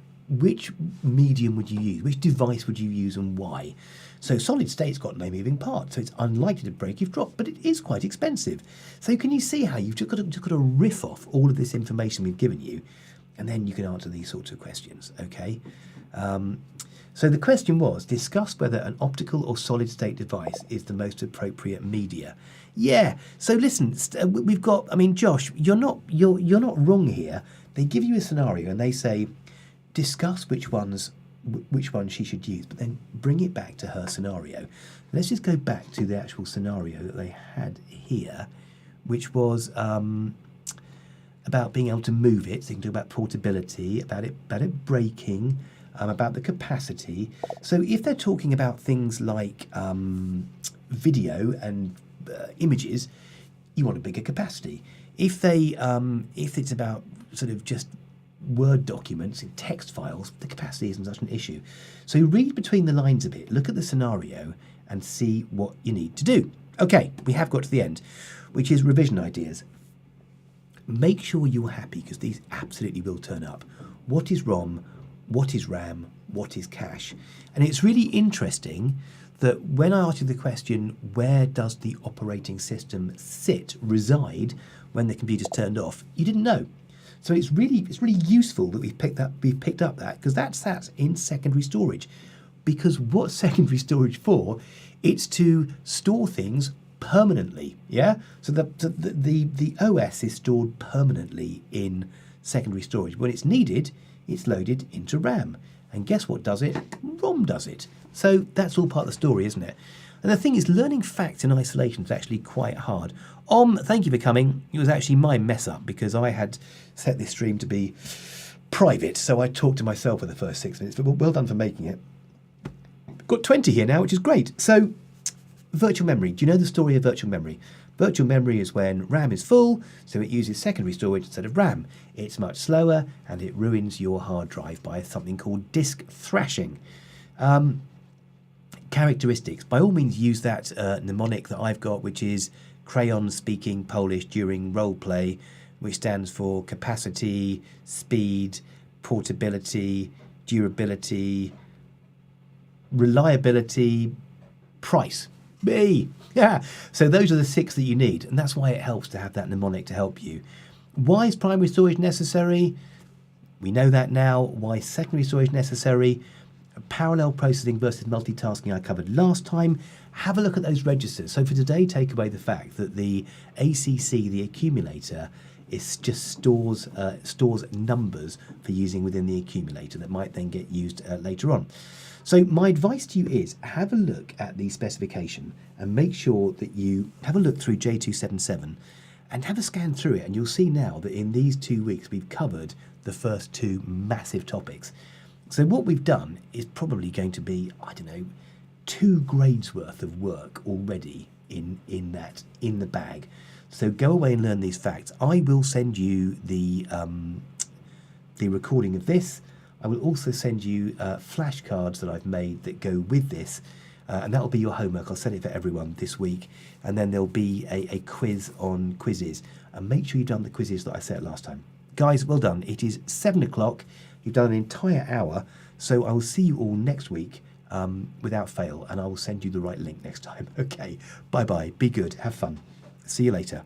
medium would you use, which device would you use, and why. So solid state's got no moving parts, so it's unlikely to break if dropped, but it is quite expensive. So can you see how you've just got to riff off all of this information we've given you, and then you can answer these sorts of questions, okay? So the question was, discuss whether an optical or solid state device is the most appropriate media. Yeah, so listen, we've got, I mean, Josh, you're not wrong here. They give you a scenario and they say, discuss which one she should use, but then bring it back to her scenario. Let's just go back to the actual scenario that they had here, which was about being able to move it. So you can talk about portability, about it breaking, about the capacity. So if they're talking about things like video and images, you want a bigger capacity. If it's about sort of just Word documents and text files, the capacity isn't such an issue. So read between the lines a bit, look at the scenario and see what you need to do. Okay, we have got to the end, which is revision ideas. Make sure you're happy because these absolutely will turn up. What is ROM? What is RAM? What is cache? And it's really interesting that when I asked you the question, where does the operating system reside when the computer's turned off, you didn't know. So it's really useful that we've picked up that because that's in secondary storage. Because what's secondary storage for? It's to store things permanently. Yeah. So the OS is stored permanently in secondary storage. When it's needed, it's loaded into RAM. And guess what does it? ROM does it. So that's all part of the story, isn't it? And the thing is, learning facts in isolation is actually quite hard. Thank you for coming. It was actually my mess up because I had set this stream to be private, so I talked to myself for the first 6 minutes, but well done for making it. Got 20 here now, which is great. So, virtual memory. Do you know the story of virtual memory? Virtual memory is when RAM is full, so it uses secondary storage instead of RAM. It's much slower, and it ruins your hard drive by something called disk thrashing. Characteristics. By all means, use that mnemonic that I've got, which is crayon speaking Polish during role play, which stands for capacity, speed, portability, durability, reliability, price. B. Yeah. So those are the 6 that you need, and that's why it helps to have that mnemonic to help you. Why is primary storage necessary? We know that now. Why is secondary storage necessary? Parallel processing versus multitasking I covered last time. Have a look at those registers. So for today, take away the fact that the ACC, the accumulator, stores numbers for using within the accumulator that might then get used later on. So my advice to you is have a look at the specification and make sure that you have a look through J277 and have a scan through it, and you'll see now that in these 2 weeks we've covered the first 2 massive topics. So what we've done is probably going to be, I don't know, 2 grades worth of work already in the bag. So go away and learn these facts. I will send you the recording of this. I will also send you flashcards that I've made that go with this, and that will be your homework. I'll send it for everyone this week, and then there'll be a quiz on quizzes. And make sure you've done the quizzes that I set last time. Guys, well done. It is 7 o'clock. You've done an entire hour, so I will see you all next week without fail, and I will send you the right link next time. Okay, bye-bye. Be good. Have fun. See you later.